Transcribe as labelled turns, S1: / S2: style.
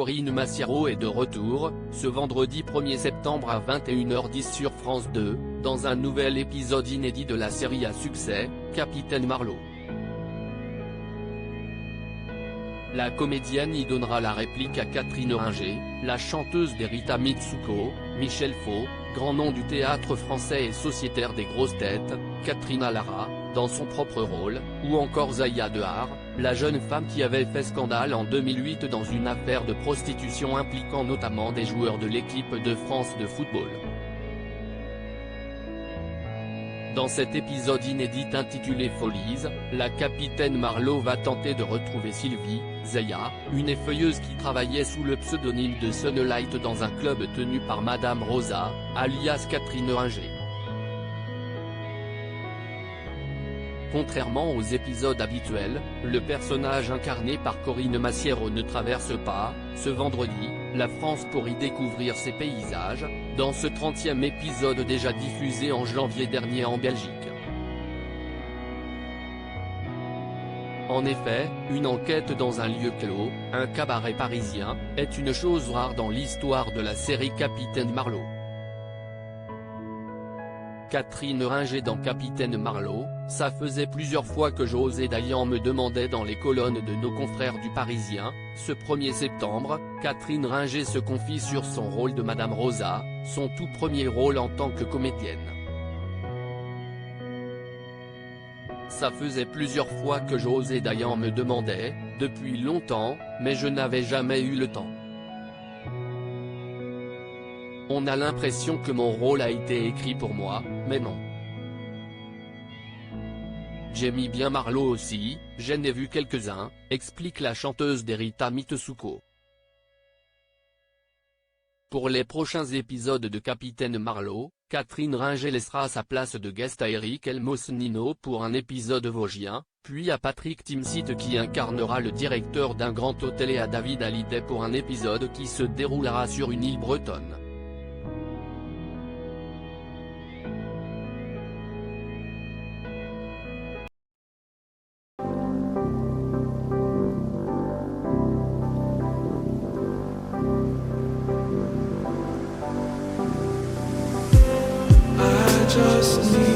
S1: Corinne Massiero est de retour, ce vendredi 1er septembre à 21h10 sur France 2, dans un nouvel épisode inédit de la série à succès, Capitaine Marlowe. La comédienne y donnera la réplique à Catherine Ringer, la chanteuse des Rita Mitsuko, Michel Faux, grand nom du théâtre français et sociétaire des grosses têtes, Katrina Lara, dans son propre rôle, ou encore Zaya Dehar, la jeune femme qui avait fait scandale en 2008 dans une affaire de prostitution impliquant notamment des joueurs de l'équipe de France de football. Dans cet épisode inédit intitulé Folies, la capitaine Marlowe va tenter de retrouver Sylvie, Zaya, une effeuilleuse qui travaillait sous le pseudonyme de Sunlight dans un club tenu par Madame Rosa, alias Catherine Ringer. Contrairement aux épisodes habituels, le personnage incarné par Corinne Massiero ne traverse pas, ce vendredi, la France pour y découvrir ses paysages, dans ce 30e épisode déjà diffusé en janvier dernier en Belgique. En effet, une enquête dans un lieu clos, un cabaret parisien, est une chose rare dans l'histoire de la série Capitaine Marlowe. Catherine Ringer dans Capitaine Marlowe, ça faisait plusieurs fois que José Dayan me demandait dans les colonnes de nos confrères du Parisien. Ce 1er septembre, Catherine Ringer se confie sur son rôle de Madame Rosa, son tout premier rôle en tant que comédienne. Ça faisait plusieurs fois que José Dayan me demandait, depuis longtemps, mais je n'avais jamais eu le temps. On a l'impression que mon rôle a été écrit pour moi, mais non. J'aimais bien Marlowe aussi, j'en ai vu quelques-uns, explique la chanteuse des Rita Mitsuko. Pour les prochains épisodes de Capitaine Marlowe, Catherine Ringer laissera sa place de guest à Eric Elmosnino pour un épisode vosgien, puis à Patrick Timsit qui incarnera le directeur d'un grand hôtel et à David Hallyday pour un épisode qui se déroulera sur une île bretonne.
S2: Just need